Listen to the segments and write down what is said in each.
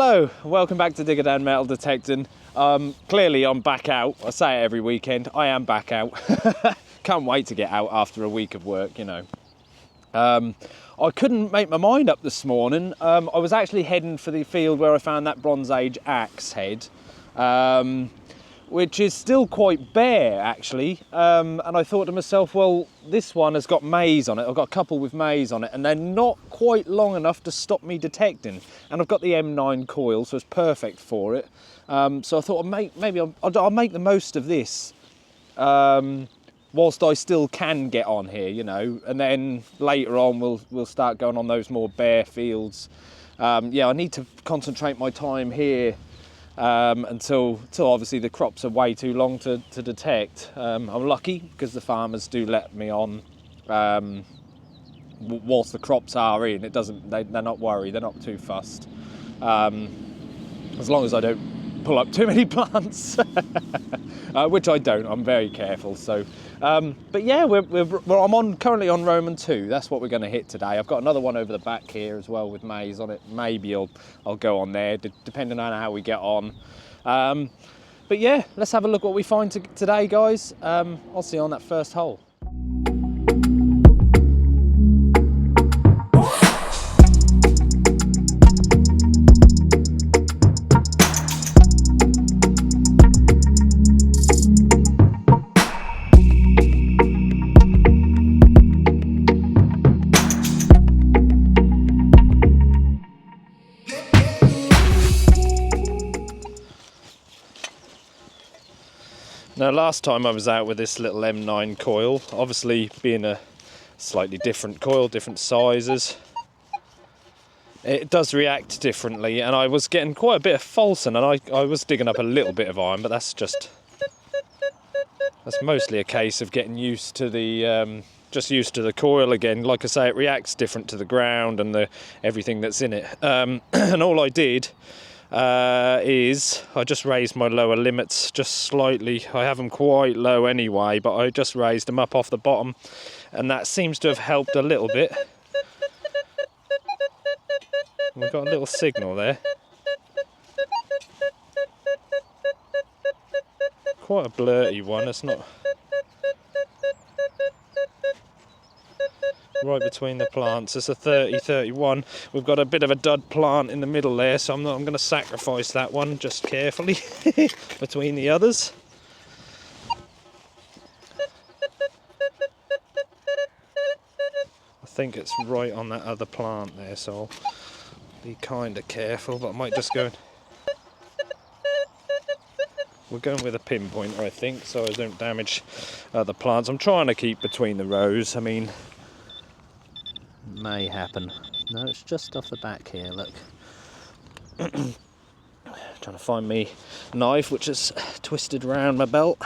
Hello, welcome back to Digger Down Metal Detecting. Clearly I'm back out. I say it every weekend. I am back out. Can't wait to get out after a week of work, you know. I couldn't make my mind up this morning. I was actually heading for the field where I found that Bronze Age axe head, which is still quite bare actually. And I thought to myself, well, this one has got maize on it. I've got a couple with maize on it, and they're not quite long enough to stop me detecting. And I've got the M9 coil, so it's perfect for it. So I thought I'll make the most of this. Whilst I still can get on here, you know, and then later on we'll start going on those more bare fields. Yeah, I need to concentrate my time here until obviously the crops are way too long to detect. I'm lucky because the farmers do let me on whilst the crops are in. They're not worried, they're not too fussed. As long as I don't pull up too many plants, which I don't. I'm very careful. So, but yeah, I'm currently on Roman 2. That's what we're going to hit today. I've got another one over the back here as well with maize on it. Maybe I'll go on there, depending on how we get on. But yeah, let's have a look what we find today, guys. I'll see you on that first hole. Now, last time I was out with this little M9 coil, obviously being a slightly different coil, different sizes, it does react differently, and I was getting quite a bit of falsing, and I was digging up a little bit of iron, but that's mostly a case of getting used to the just used to the coil again. Like I say, it reacts different to the ground and everything that's in it. And all I did is I just raised my lower limits just slightly. I have them quite low anyway, but I just raised them up off the bottom, and that seems to have helped a little bit. We've got a little signal there. Quite a blurty one. It's not right between the plants. It's a 30-31. We've got a bit of a dud plant in the middle there, so I'm going to sacrifice that one just carefully between the others. I think it's right on that other plant there, so I'll be kind of careful, but I might just go. We're going with a pinpointer, I think, so I don't damage the plants. I'm trying to keep between the rows. I mean, may happen. No, it's just off the back here, look. Trying to find me knife, which is twisted around my belt.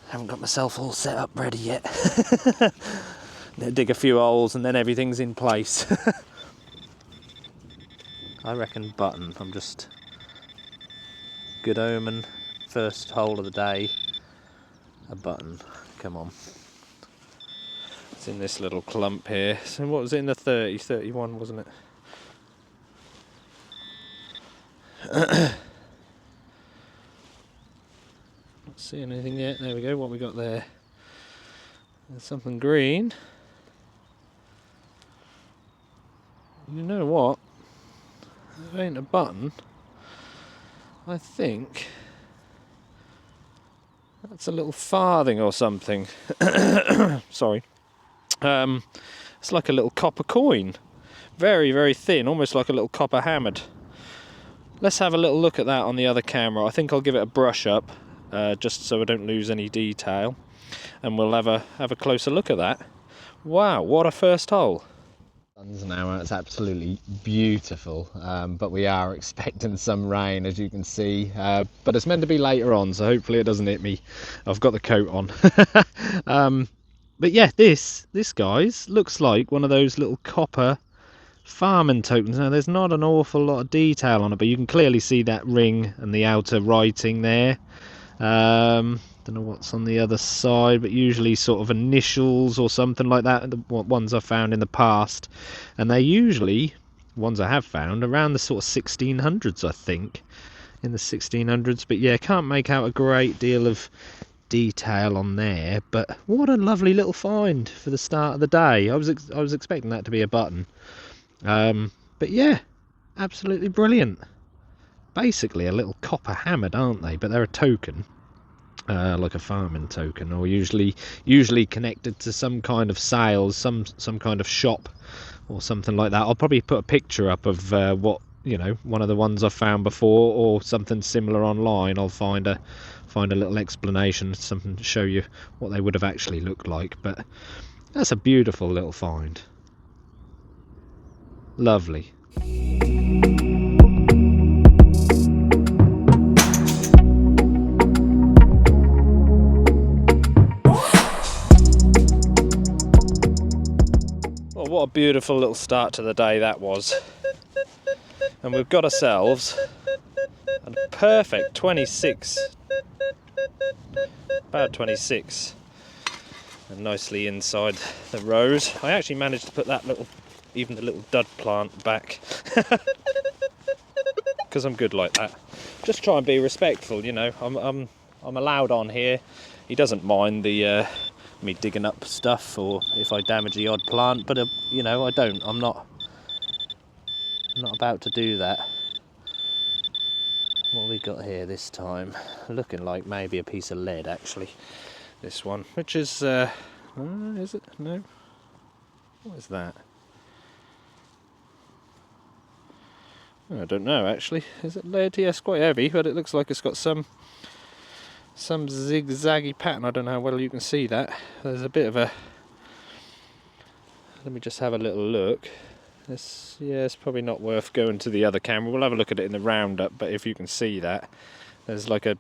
Haven't got myself all set up ready yet. Dig a few holes and then everything's in place. I reckon button. I'm just good omen. First hole of the day. A button. Come on. It's in this little clump here. So what was it in the 30, 31, wasn't it? Not seeing anything yet. There we go. What we got there? There's something green. You know what? It ain't a button. I think that's a little farthing or something. Sorry. It's like a little copper coin. Very, very thin, almost like a little copper hammered. Let's have a little look at that on the other camera. I think I'll give it a brush up, just so I don't lose any detail. And we'll have a closer look at that. Wow, what a first hole. Sun's now out, it's absolutely beautiful, but we are expecting some rain, as you can see, but it's meant to be later on, so hopefully it doesn't hit me. I've got the coat on. But yeah, this guys looks like one of those little copper farming tokens. Now there's not an awful lot of detail on it, but you can clearly see that ring and the outer writing there. Don't know what's on the other side, but usually sort of initials or something like that. The ones I've found in the past, and they're usually ones I have found around the sort of 1600s, I think, in the 1600s. But yeah, can't make out a great deal of detail on there. But what a lovely little find for the start of the day. I was expecting that to be a button, but yeah, absolutely brilliant. Basically a little copper hammered, aren't they? But they're a token. Like a farming token, or usually connected to some kind of sales, some kind of shop or something like that. I'll probably put a picture up of what, you know, one of the ones I've found before, or something similar online. I'll find a little explanation, something to show you what they would have actually looked like. But that's a beautiful little find. Lovely. What a beautiful little start to the day that was. And we've got ourselves a perfect 26, about 26, and nicely inside the rows. I actually managed to put that even the little dud plant back, because I'm good like that. Just try and be respectful, you know. I'm allowed on here. He doesn't mind the me digging up stuff, or if I damage the odd plant, but you know, I don't. I'm not about to do that. What have we got here this time? Looking like maybe a piece of lead, actually. This one, which is it? No. What is that? I don't know, actually. Is it lead? Yes, quite heavy, but it looks like it's got some zigzaggy pattern. I don't know how well you can see that. There's a bit of a... Let me just have a little look. It's probably not worth going to the other camera. We'll have a look at it in the roundup, but if you can see that, there's like a...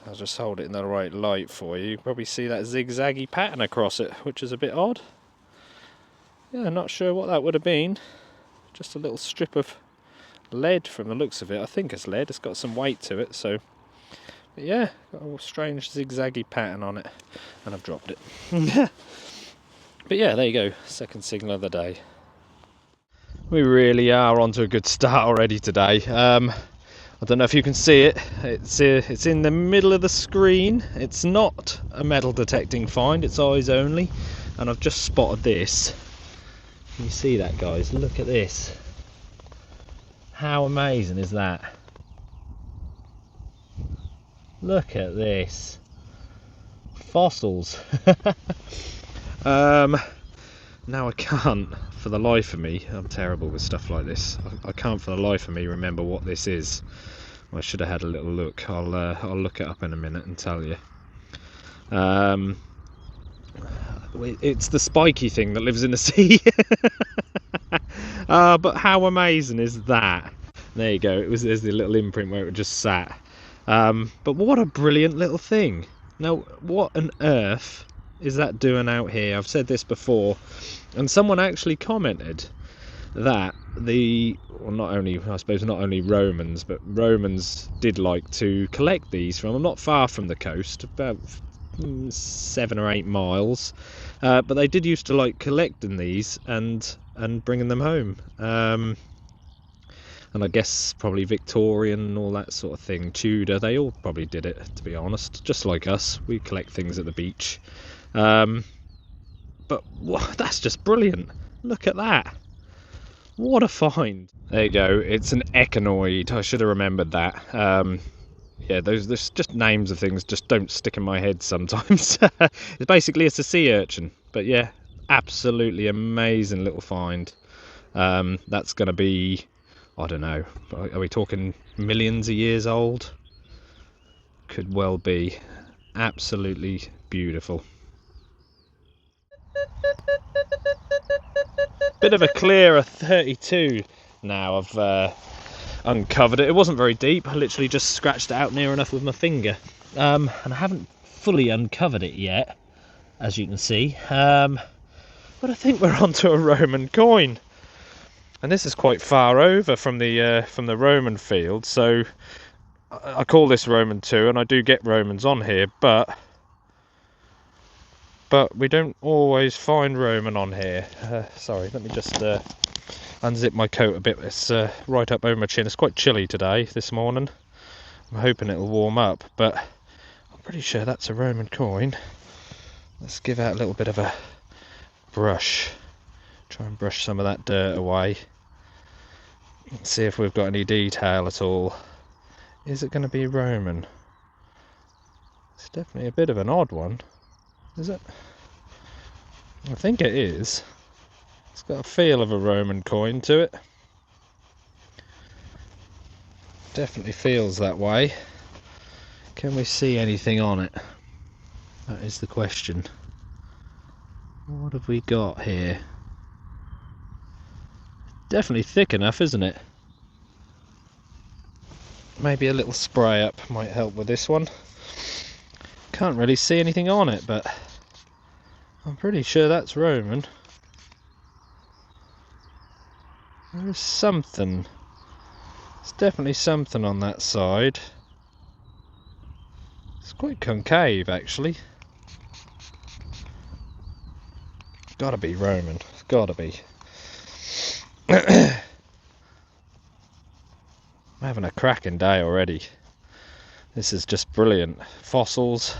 I'll just hold it in the right light for you. You can probably see that zigzaggy pattern across it, which is a bit odd. Yeah, not sure what that would have been. Just a little strip of lead from the looks of it. I think it's lead. It's got some weight to it, so... But yeah, got a strange zigzaggy pattern on it, and I've dropped it. But yeah, there you go, second signal of the day. We really are onto a good start already today. I don't know if you can see it. It's in the middle of the screen. It's not a metal detecting find. It's eyes only, and I've just spotted this. Can you see that, guys? Look at this. How amazing is that? Look at this. Fossils. Now I can't for the life of me, I'm terrible with stuff like this. I can't for the life of me remember what this is. I should have had a little look. I'll look it up in a minute and tell you. It's the spiky thing that lives in the sea. But how amazing is that? There you go. There's the little imprint where it just sat. But what a brilliant little thing. Now, what on earth is that doing out here? I've said this before, and someone actually commented that not only Romans, but Romans did like to collect these from not far from the coast, about 7 or 8 miles, but they did used to like collecting these and bringing them home. And I guess probably Victorian and all that sort of thing, Tudor, they all probably did it, to be honest, just like us. We collect things at the beach. But that's just brilliant. Look at that. What a find. There you go. It's an echinoid. I should have remembered that. Yeah, there's just names of things just don't stick in my head sometimes. It's a sea urchin. But yeah, absolutely amazing little find. That's going to be, I don't know, are we talking millions of years old? Could well be. Absolutely beautiful. Bit of a clearer 32 now. I've uncovered it. It wasn't very deep. I literally just scratched it out near enough with my finger. And I haven't fully uncovered it yet, as you can see. But I think we're onto a Roman coin. And this is quite far over from the Roman field, so I call this Roman 2, and I do get Romans on here, but we don't always find Roman on here. Sorry, let me just unzip my coat a bit. It's right up over my chin. It's quite chilly today, this morning. I'm hoping it'll warm up, but I'm pretty sure that's a Roman coin. Let's give out a little bit of a brush. Try and brush some of that dirt away. See if we've got any detail at all. Is it going to be Roman? It's definitely a bit of an odd one, is it? I think it is. It's got a feel of a Roman coin to it. Definitely feels that way. Can we see anything on it? That is the question. What have we got here? Definitely thick enough, isn't it? Maybe a little spray up might help with this one. Can't really see anything on it, but I'm pretty sure that's Roman. There's something. There's definitely something on that side. It's quite concave, actually. Gotta be Roman. It's gotta be. I'm having a cracking day already. This is just brilliant. Fossils.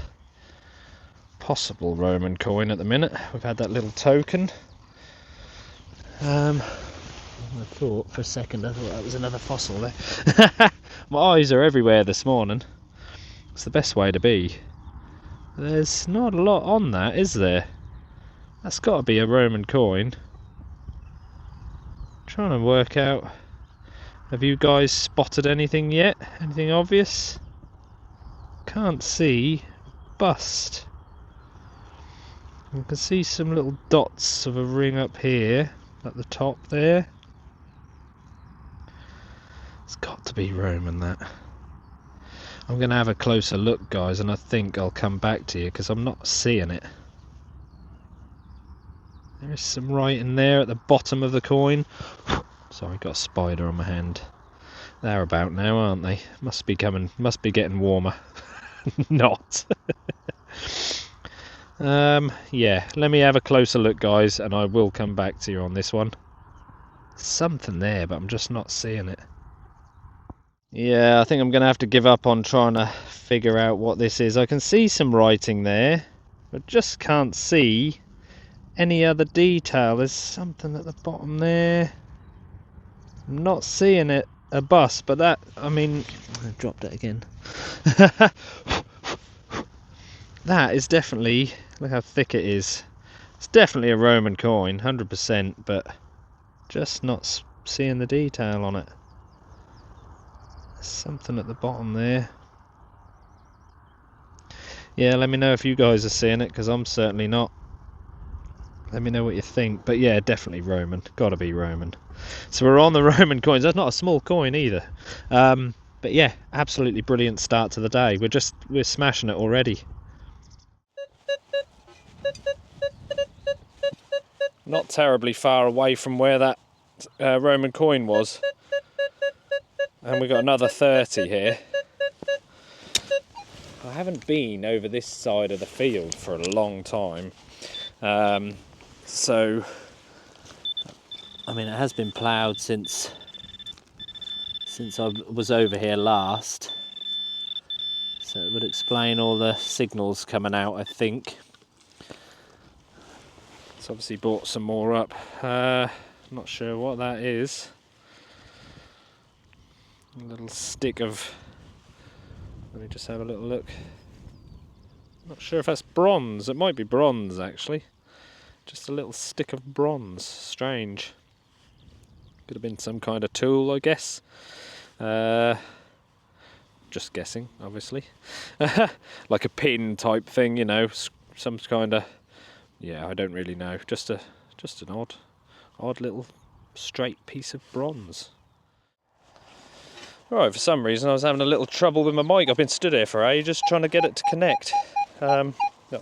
Possible Roman coin at the minute. We've had that little token. I thought for a second that was another fossil there. My eyes are everywhere this morning. It's the best way to be. There's not a lot on that, is there? That's got to be a Roman coin. Trying to work out. Have you guys spotted anything yet? Anything obvious? Can't see. Bust. You can see some little dots of a ring up here at the top there. It's got to be Roman, that. I'm going to have a closer look, guys, and I think I'll come back to you because I'm not seeing it. There is some writing there at the bottom of the coin. Sorry, got a spider on my hand. They're about now, aren't they? Must be getting warmer. Not. Yeah, let me have a closer look, guys, and I will come back to you on this one. Something there, but I'm just not seeing it. Yeah, I think I'm going to have to give up on trying to figure out what this is. I can see some writing there, but just can't see any other detail. There's something at the bottom there. I'm not seeing it, a bus, but that, I mean, I dropped it again. That is definitely, look how thick it is. It's definitely a Roman coin, 100%, but just not seeing the detail on it. There's something at the bottom there. Yeah, let me know if you guys are seeing it, because I'm certainly not. Let me know what you think. But yeah, definitely Roman. Gotta be Roman. So we're on the Roman coins. That's not a small coin either. But yeah, absolutely brilliant start to the day. We're smashing it already. Not terribly far away from where that Roman coin was. And we've got another 30 here. I haven't been over this side of the field for a long time. So, I mean, it has been ploughed since I was over here last. So it would explain all the signals coming out, I think. It's obviously brought some more up. Not sure what that is. A little stick of... Let me just have a little look. Not sure if that's bronze. It might be bronze, actually. Just a little stick of bronze. Strange. Could have been some kind of tool, I guess. Just guessing, obviously. Like a pin type thing, you know. Some kind of... Yeah, I don't really know. Just an odd little straight piece of bronze. Right, for some reason I was having a little trouble with my mic. I've been stood here for ages trying to get it to connect. Not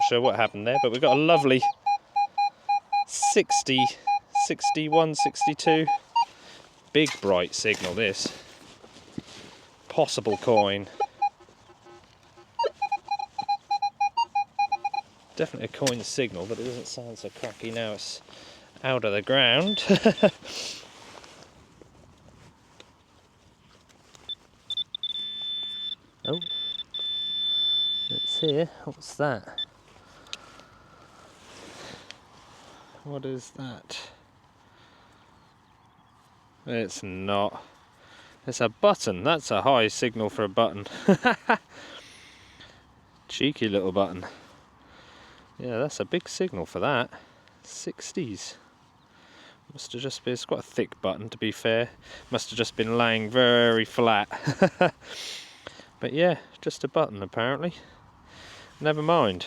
sure what happened there, but we've got a lovely 60, 61, 62. Big bright signal, this. Possible coin. Definitely a coin signal, but it doesn't sound so cracky now it's out of the ground. here. What's that? What is that? It's not. It's a button. That's a high signal for a button. Cheeky little button. Yeah, that's a big signal for that. 60s. Must have just been, it's quite a thick button to be fair. Must have just been laying very flat. But yeah, just a button apparently. Never mind.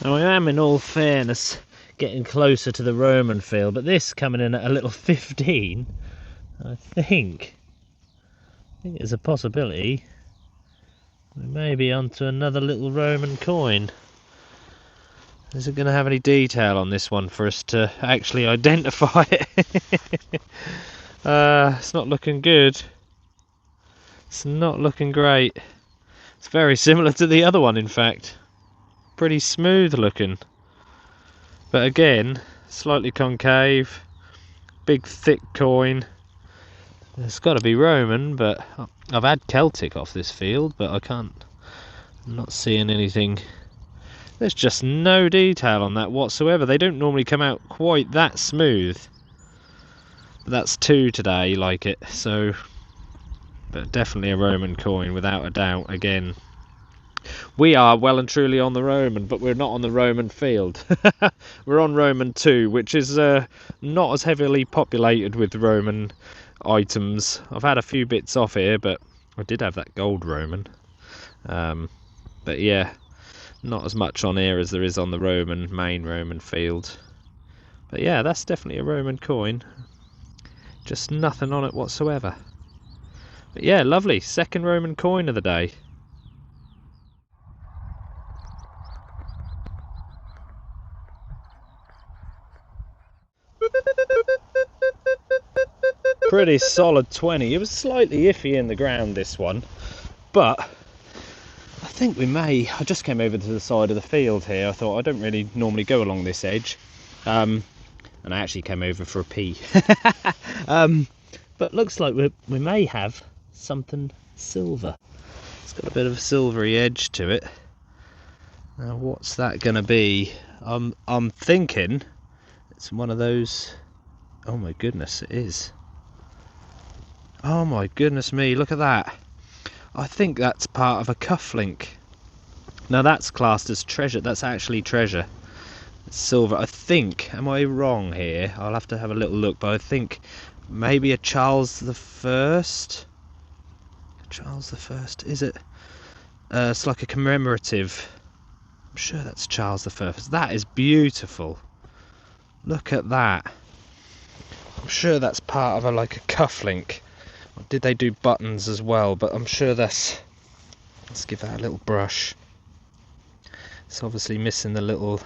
Now I am, in all fairness, getting closer to the Roman field, but this coming in at a little 15, I think there's a possibility we may be onto another little Roman coin. Is it going to have any detail on this one for us to actually identify it? It's not looking good. It's not looking great. It's very similar to the other one, in fact. Pretty smooth looking. But again, slightly concave, big thick coin. It's got to be Roman, but I've had Celtic off this field, but I'm not seeing anything. There's just no detail on that whatsoever. They don't normally come out quite that smooth. But that's 2 today, like it. So, but definitely a Roman coin without a doubt. Again, we are well and truly on the Roman, but we're not on the Roman field. We're on Roman 2, which is not as heavily populated with Roman items. I've had a few bits off here, but I did have that gold Roman. But yeah, not as much on here as there is on the main Roman field. But yeah, that's definitely a Roman coin. Just nothing on it whatsoever. But yeah, lovely. Second Roman coin of the day. Pretty solid 20. It was slightly iffy in the ground, this one, but I think we may. I just came over to the side of the field here. I thought I don't really normally go along this edge, and I actually came over for a pee. But looks like we may have something silver. It's got a bit of a silvery edge to it. Now what's that gonna be? I'm thinking it's one of those. Oh my goodness, it is. Oh my goodness me, look at that. I think that's part of a cufflink. Now that's classed as treasure. That's actually treasure. It's silver, I think. Am I wrong here? I'll have to have a little look, but I think maybe a Charles the First. Charles the First, is it? It's like a commemorative. I'm sure that's Charles the First. That is beautiful. Look at that. I'm sure that's part of like a cufflink. Or did they do buttons as well? But I'm sure that's. Let's give that a little brush. It's obviously missing the little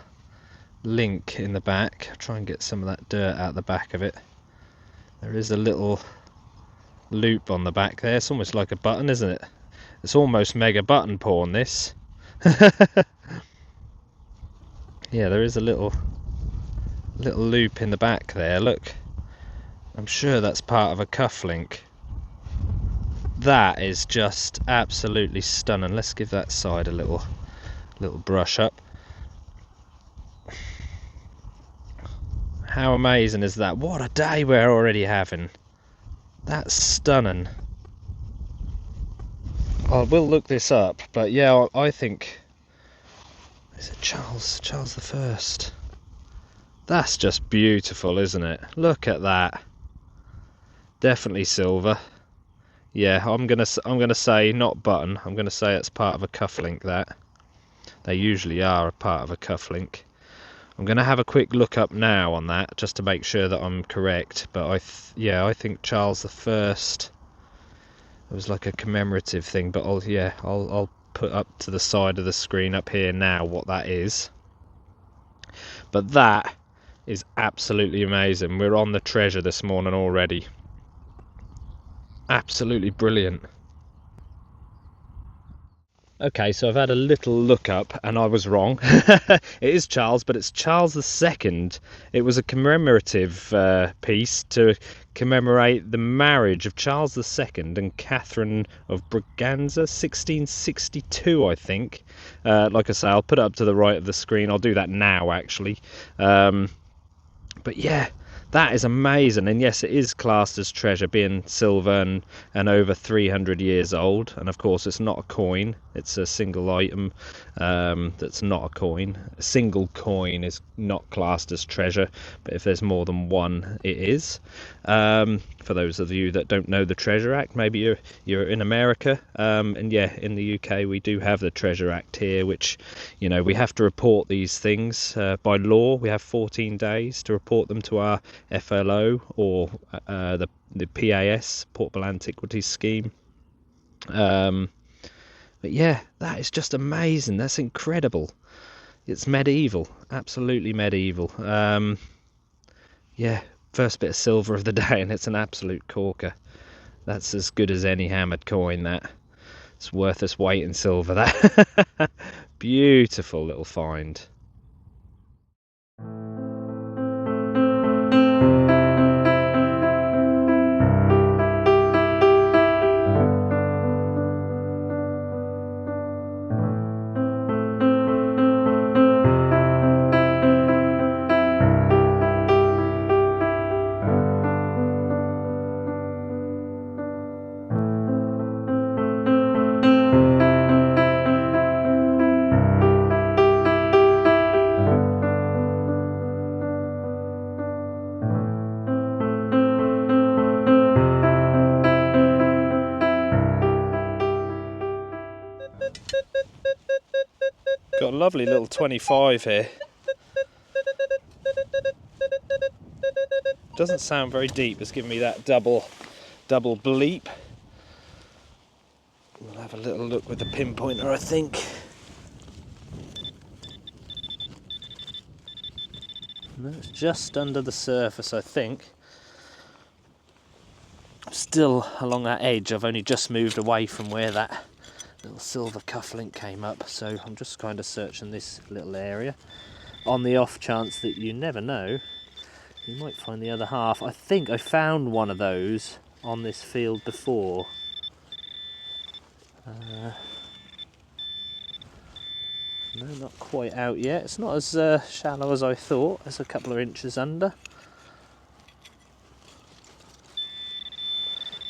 link in the back. I'll try and get some of that dirt out the back of it. There is a little loop on the back there. It's almost like a button, isn't it? It's almost mega button porn, this. Yeah, there is a little loop in the back there. Look, I'm sure that's part of a cufflink. That is just absolutely stunning. Let's give that side a little brush up. How amazing is that? What a day we're already having. That's stunning. I will look this up, but yeah, I think, is it Charles the First? That's just beautiful, isn't it? Look at that. Definitely silver. Yeah, I'm gonna say not button. I'm gonna say it's part of a cufflink. That they usually are a part of a cufflink. I'm gonna have a quick look up now on that just to make sure that I'm correct. But I think Charles the First. It was like a commemorative thing. But I'll put up to the side of the screen up here now what that is. But that is absolutely amazing. We're on the treasure this morning already. Absolutely brilliant. Okay, so I've had a little look up and I was wrong. It is Charles, but it's Charles II. It was a commemorative piece to commemorate the marriage of Charles II and Catherine of Braganza, 1662, I think. Like I say, I'll put it up to the right of the screen. I'll do that now, actually. But yeah, that is amazing. And yes, it is classed as treasure, being silver and over 300 years old. And of course, it's not a coin. It's a single item that's not a coin. A single coin is not classed as treasure, but if there's more than one, it is. For those of you that don't know the Treasure Act, maybe you're in America, and yeah, in the UK we do have the Treasure Act here, which, you know, we have to report these things by law. We have 14 days to report them to our FLO or the PAS, Portable Antiquities Scheme. But yeah, that is just amazing. That's incredible. It's medieval, absolutely medieval. Yeah, first bit of silver of the day, and it's an absolute corker. That's as good as any hammered coin, that. It's worth its weight in silver, that. Beautiful little find. Got a lovely little 25 here. Doesn't sound very deep. It's giving me that double bleep. We'll have a little look with the pinpointer, I think. No, it's just under the surface, I think. Still along that edge. I've only just moved away from where that little silver cufflink came up, so I'm just kind of searching this little area on the off chance that, you never know, you might find the other half. I think I found one of those on this field before. No, not quite out yet. It's not as shallow as I thought. It's a couple of inches under.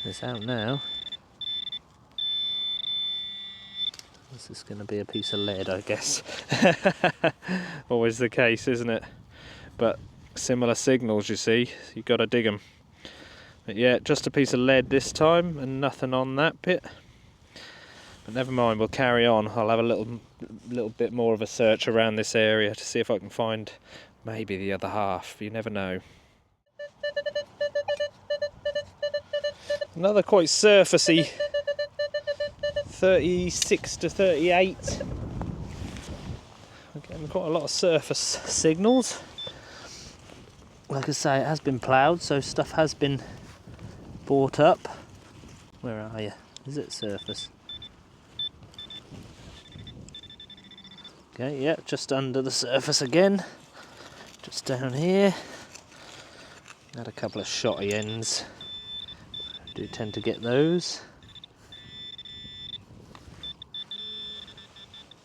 It's out now. This is going to be a piece of lead, I guess. Always the case, isn't it? But similar signals, you see, you've got to dig them. But yeah, just a piece of lead this time and nothing on that bit. But never mind, we'll carry on. I'll have a little bit more of a search around this area to see if I can find maybe the other half. You never know. Another quite surfacey 36 to 38. I'm getting quite a lot of surface signals. Like I say, it has been ploughed, so stuff has been brought up. Where are you? Is it surface? Okay, yeah, just under the surface again. Just down here. Had a couple of shotty ends. I do tend to get those.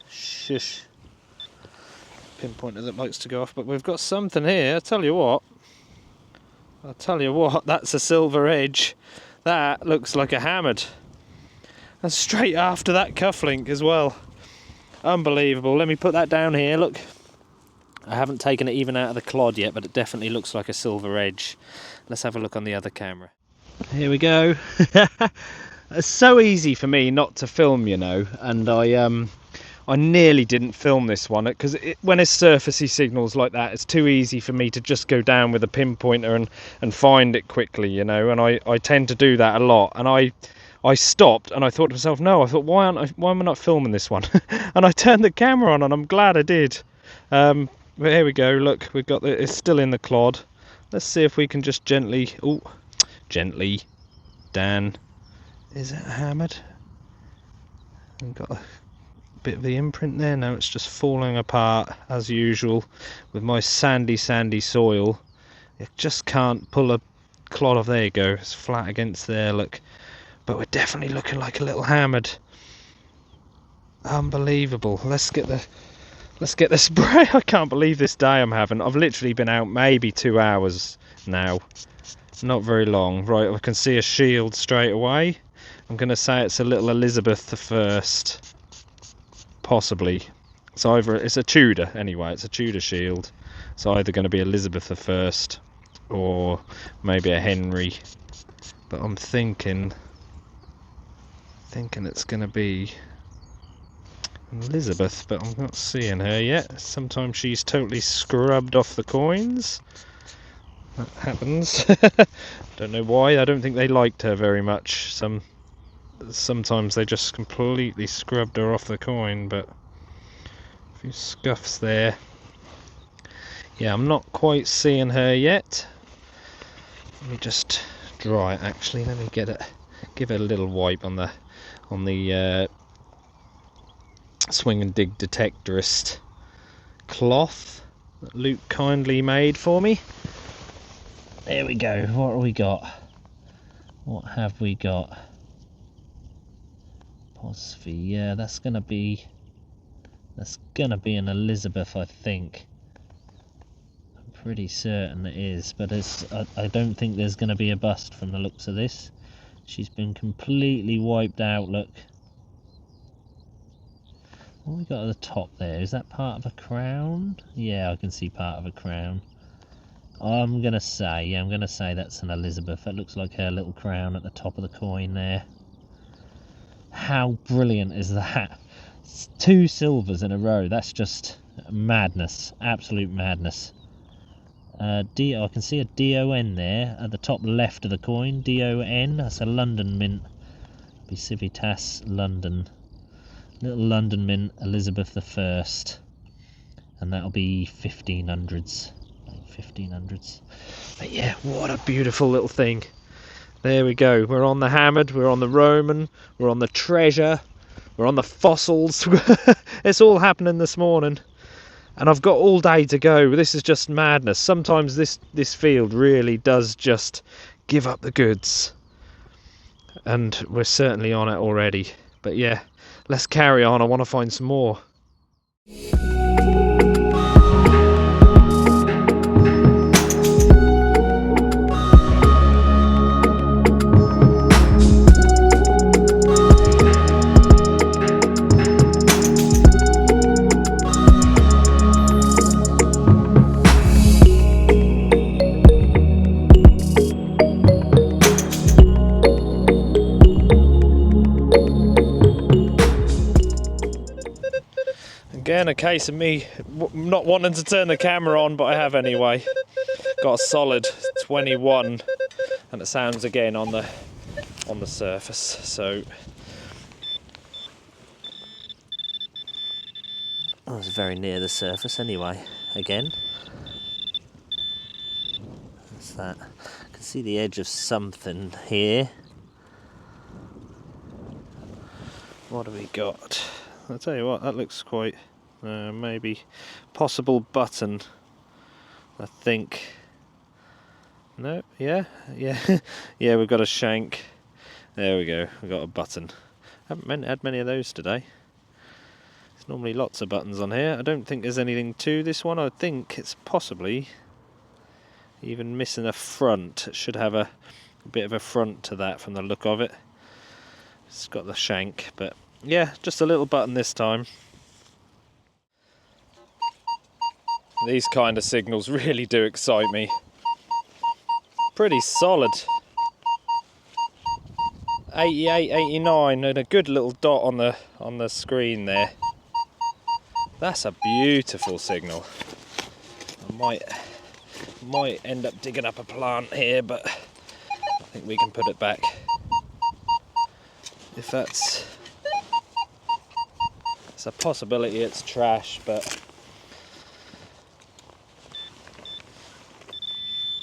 Shush. Pinpointer that likes to go off, but we've got something here. I'll tell you what, that's a silver edge. That looks like a hammered. And straight after that cufflink as well. Unbelievable. Let me put that down here, look. I haven't taken it even out of the clod yet, but it definitely looks like a silver edge. Let's have a look on the other camera. Here we go. It's so easy for me not to film, you know, and I nearly didn't film this one because when it's surfacey signals like that, it's too easy for me to just go down with a pinpointer and find it quickly, you know, and I tend to do that a lot. And I stopped and I thought to myself, no, I thought, why am I not filming this one? And I turned the camera on and I'm glad I did. But here we go, look, we've got it's still in the clod. Let's see if we can just gently, Dan, is it hammered? We've got a bit of the imprint there. Now it's just falling apart as usual with my sandy soil. I just can't pull a clod off. There you go. It's flat against there. Look, but we're definitely looking like a little hammered. Unbelievable. Let's get the spray. I can't believe this day I'm having. I've literally been out maybe 2 hours now. Not very long. Right, I can see a shield straight away. I'm going to say it's a little Elizabeth I. Possibly. It's a Tudor anyway. It's a Tudor shield. It's either going to be Elizabeth I or maybe a Henry. But I'm thinking it's going to be Elizabeth, but I'm not seeing her yet. Sometimes she's totally scrubbed off the coins. That happens. Don't know why. I don't think they liked her very much. Sometimes they just completely scrubbed her off the coin, but a few scuffs there. Yeah, I'm not quite seeing her yet. Let me just dry it actually. Let me give it a little wipe on the swing and dig detectorist cloth that Luke kindly made for me. There we go. What have we got? What have we got? Apostrophe. Yeah, that's gonna be an Elizabeth, I think. I'm pretty certain it is, but I don't think there's gonna be a bust from the looks of this. She's been completely wiped out. Look. What have we got at the top there? Is that part of a crown? Yeah, I can see part of a crown. I'm gonna say that's an Elizabeth. That looks like her little crown at the top of the coin there. How brilliant is that? It's 2 silvers in a row. That's just madness, absolute madness. I can see a DON there at the top left of the coin. DON. That's a London mint. Be Civitas London. Little London mint, Elizabeth I. And that'll be 1500s. 1500s. But yeah, what a beautiful little thing. There we go. We're on the hammered, we're on the Roman, we're on the treasure, we're on the fossils. It's all happening this morning. And I've got all day to go. This is just madness. Sometimes this field really does just give up the goods. And we're certainly on it already. But yeah, let's carry on. I want to find some more. Again, a case of me not wanting to turn the camera on, but I have anyway. Got a solid 21, and it sounds again on the surface. So I was very near the surface anyway. Again, that's that. I can see the edge of something here. What have we got? I'll tell you what, that looks quite. Maybe possible button, I think. No, yeah, yeah, we've got a shank. There we go, we've got a button. Haven't had many of those today. There's normally lots of buttons on here. I don't think there's anything to this one. I think it's possibly even missing a front. It should have a bit of a front to that from the look of it. It's got the shank, but yeah, just a little button this time. These kind of signals really do excite me. Pretty solid. 88, 89, and a good little dot on the screen there. That's a beautiful signal. I might end up digging up a plant here, but I think we can put it back. If it's a possibility, it's trash, but.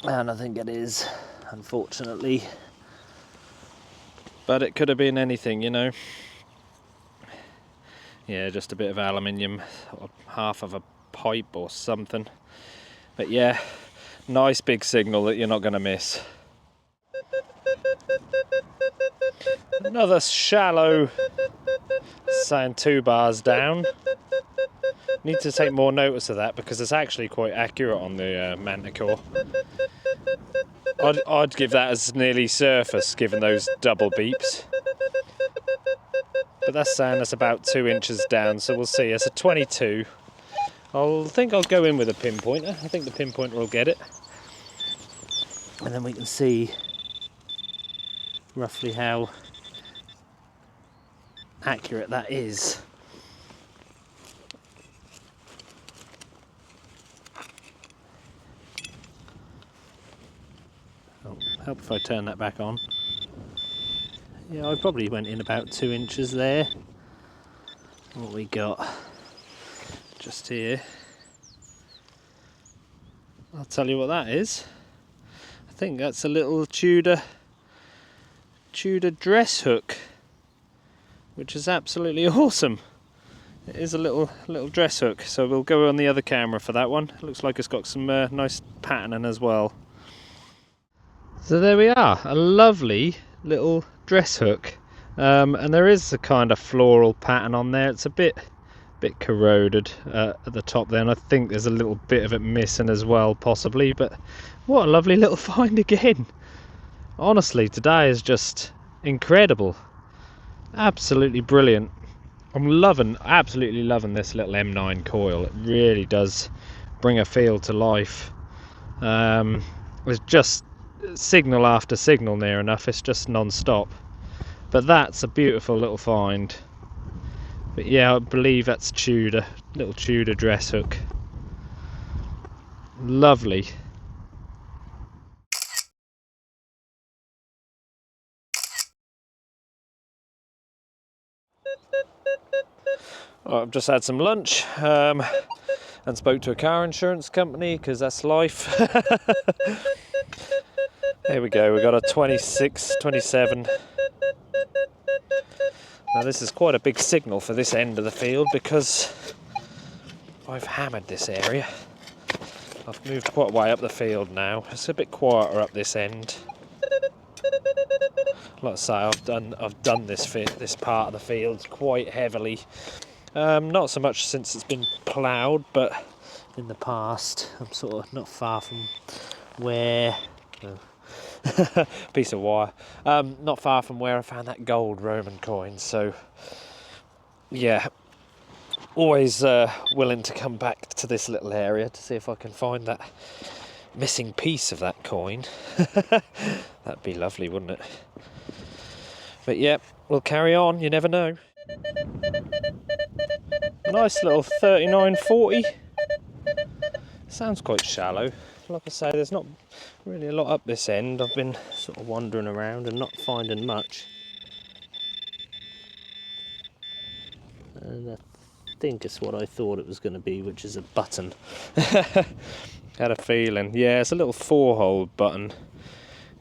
And I think it is, unfortunately. But it could have been anything, you know. Yeah, just a bit of aluminium, or half of a pipe or something. But yeah, nice big signal that you're not going to miss. Another shallow, saying 2 bars down. Need to take more notice of that because it's actually quite accurate on the Manticore. I'd give that as nearly surface given those double beeps. But that's saying it's about 2 inches down, so we'll see. It's a 22. I think I'll go in with a pinpointer. I think the pinpointer will get it. And then we can see roughly how accurate that is. Oh, help if I turn that back on. Yeah, I probably went in about 2 inches there. What we got just here. I'll tell you what that is. I think that's a little Tudor dress hook, which is absolutely awesome. It is a little dress hook, so we'll go on the other camera for that one. It looks like it's got some nice patterning as well. So there we are, a lovely little dress hook, and there is a kind of floral pattern on there. It's a bit corroded at the top there, and I think there's a little bit of it missing as well, possibly. But what a lovely little find again. Honestly, today is just incredible, absolutely brilliant. I'm absolutely loving this little M9 coil. It really does bring a feel to life. It's just signal after signal near enough, it's just non-stop. But that's a beautiful little find. But yeah, I believe that's Tudor, little Tudor dress hook. Lovely. Well, I've just had some lunch and spoke to a car insurance company because that's life. There we go, we got a 26, 27. Now this is quite a big signal for this end of the field because I've hammered this area. I've moved quite a way up the field now. It's a bit quieter up this end. Like I say, I've done this part of the field quite heavily. Not so much since it's been ploughed, but in the past I'm sort of not far from where piece of wire, not far from where I found that gold Roman coin. So yeah, always willing to come back to this little area to see if I can find that missing piece of that coin. That'd be lovely, wouldn't it? But yeah, we'll carry on, you never know. Nice little 3940. Sounds quite shallow. Like I say, there's not really a lot up this end. I've been sort of wandering around and not finding much. And I think it's what I thought it was going to be, which is a button. Had a feeling. Yeah, it's a little 4-hole button.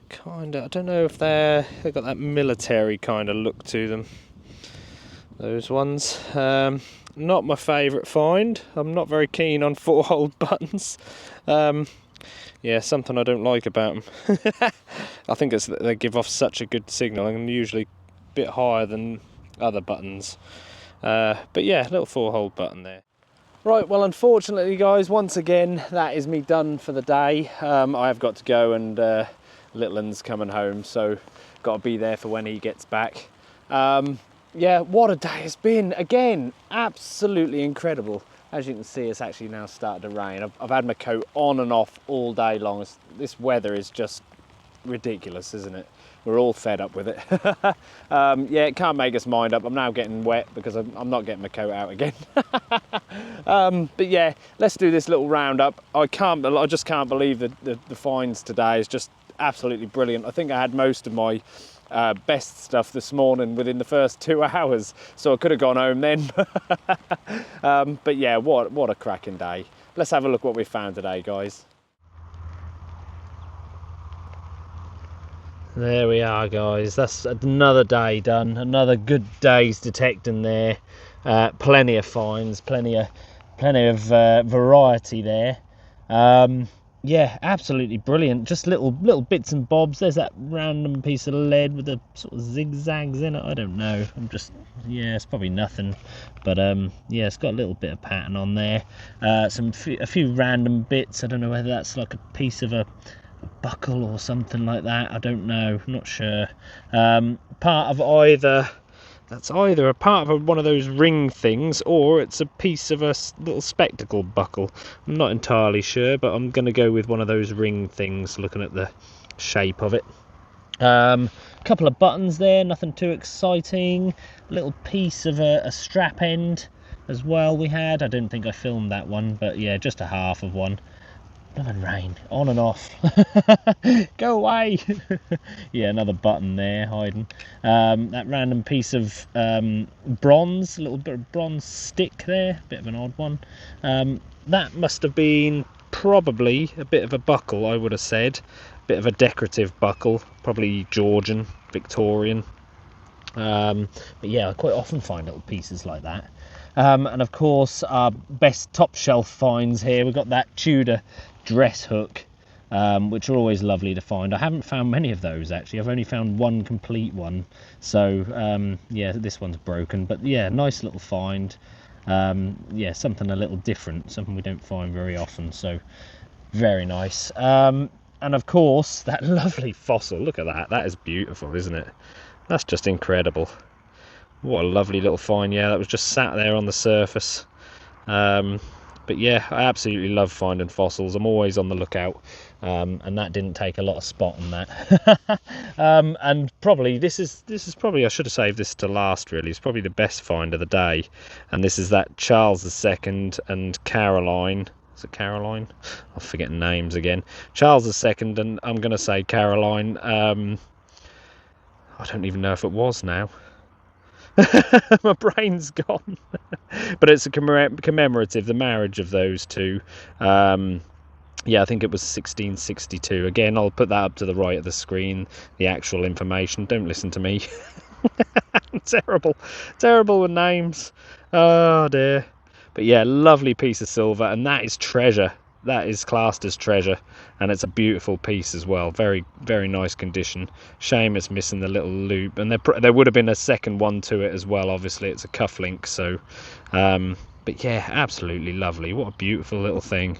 Kinda, I don't know if they've got that military kind of look to them. Those ones. Not my favourite find. I'm not very keen on 4-hole buttons. Yeah, something I don't like about them. I think it's that they give off such a good signal and usually a bit higher than other buttons. But yeah, little 4-hole button there. Right, well unfortunately guys, once again that is me done for the day. I have got to go, and little un's coming home, so got to be there for when he gets back. Yeah, what a day it's been. Again, absolutely incredible. As you can see, it's actually now started to rain. I've had my coat on and off all day long. This weather is just ridiculous, isn't it? We're all fed up with it. Yeah, it can't make us mind up. I'm now getting wet because I'm not getting my coat out again. But yeah, let's do this little roundup. I just can't believe the finds today is just absolutely brilliant. I think I had most of my best stuff this morning within the first 2 hours, so I could have gone home then. But yeah, what a cracking day. Let's have a look what we found today, guys. There we are, guys. That's another day done. Another good day's detecting there. Plenty of finds, plenty of variety there. yeah, absolutely brilliant. Just little bits and bobs. There's that random piece of lead with the sort of zigzags in it. I don't know. Yeah, it's probably nothing, but yeah, it's got a little bit of pattern on there. A few random bits. I don't know whether that's like a piece of a buckle or something like that. I don't know. I'm not sure. Part of either. That's either a part of one of those ring things, or it's a piece of a little spectacle buckle. I'm not entirely sure, but I'm going to go with one of those ring things, looking at the shape of it. Couple of buttons there, nothing too exciting. Little piece of a strap end as well we had. I don't think I filmed that one, but yeah, just a half of one. Blooming rain, on and off. Go away. Yeah, another button there hiding. That random piece of bronze, a little bit of bronze stick there, bit of an odd one. That must have been probably a bit of a buckle, I would have said. Bit of a decorative buckle, probably Georgian, Victorian. But yeah, I quite often find little pieces like that. And of course, our best top shelf finds here, we've got that Tudor dress hook, which are always lovely to find. I haven't found many of those actually. I've only found one complete one, so yeah, this one's broken, but yeah, nice little find. Yeah, something a little different, something we don't find very often, so very nice. And of course, that lovely fossil, look at that, that is beautiful, isn't it? That's just incredible. What a lovely little find. Yeah, that was just sat there on the surface. But yeah, I absolutely love finding fossils. I'm always on the lookout, and that didn't take a lot of spot on that. And probably this is probably, I should have saved this to last really. It's probably the best find of the day, and this is that Charles II and Caroline. Is it Caroline? I'm forgetting names again. Charles II and I'm going to say Caroline. I don't even know if it was now. My brain's gone. But it's a commemorative, the marriage of those two. Yeah, I think it was 1662. Again, I'll put that up to the right of the screen, the actual information. Don't listen to me. Terrible with names. Oh dear. But yeah, lovely piece of silver, and that is treasure. That is classed as treasure, and it's a beautiful piece as well. Very, very nice condition. Shame it's missing the little loop, and there would have been a second one to it as well. Obviously, it's a cufflink, so. But yeah, absolutely lovely. What a beautiful little thing.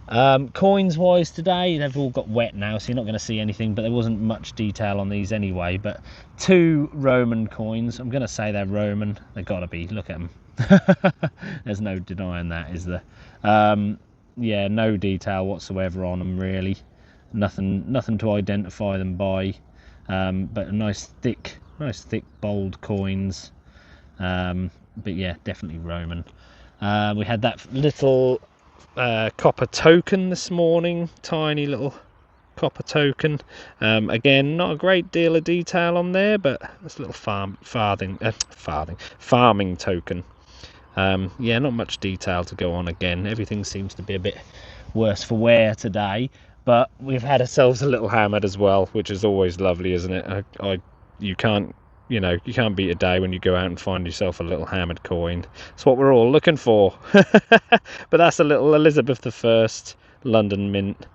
Coins wise today, they've all got wet now, so you're not going to see anything, but there wasn't much detail on these anyway. But 2 Roman coins. I'm going to say they're Roman. They've got to be. Look at them. There's no denying that, is there? Yeah, no detail whatsoever on them really. Nothing to identify them by. But nice thick bold coins. But yeah, definitely Roman. We had that little copper token this morning, tiny little copper token. Again, not a great deal of detail on there, but it's a little farming token. Yeah, not much detail to go on. Again, everything seems to be a bit worse for wear today, but we've had ourselves a little hammered as well, which is always lovely, isn't it? You can't beat a day when you go out and find yourself a little hammered coin. It's what we're all looking for. But that's a little Elizabeth I London mint,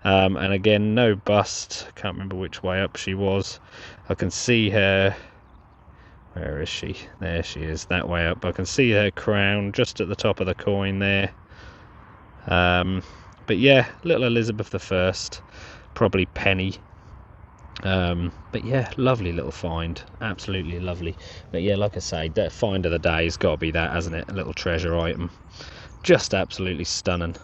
and again, no bust. Can't remember which way up she was. I can see her. Where is she? There she is, that way up. I can see her crown just at the top of the coin there. But yeah, little Elizabeth I, probably penny. But yeah, lovely little find, absolutely lovely. But yeah, like I say, the find of the day has got to be that, hasn't it? A little treasure item, just absolutely stunning.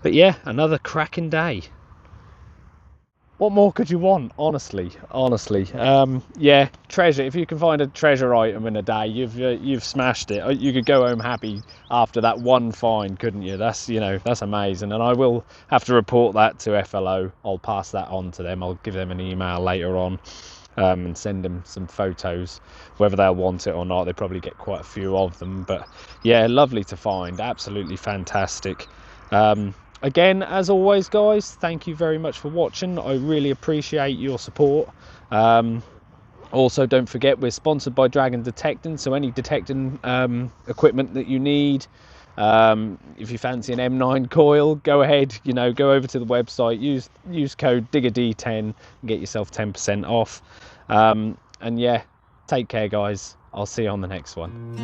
But yeah, another cracking day. What more could you want, honestly? Yeah, treasure. If you can find a treasure item in a day, you've smashed it. You could go home happy after that one find, couldn't you? That's amazing. And I will have to report that to FLO. I'll pass that on to them. I'll give them an email later on, and send them some photos, whether they'll want it or not. They probably get quite a few of them, but yeah, lovely to find. Absolutely fantastic. Again, as always, guys, thank you very much for watching. I really appreciate your support. I Also, don't forget we're sponsored by Dragon Detecting, so any detecting equipment that you need, if you fancy an M9 coil, go ahead, you know, go over to the website, use code DIGGERD10 and get yourself 10% off. And yeah, take care guys, I'll see you on the next one.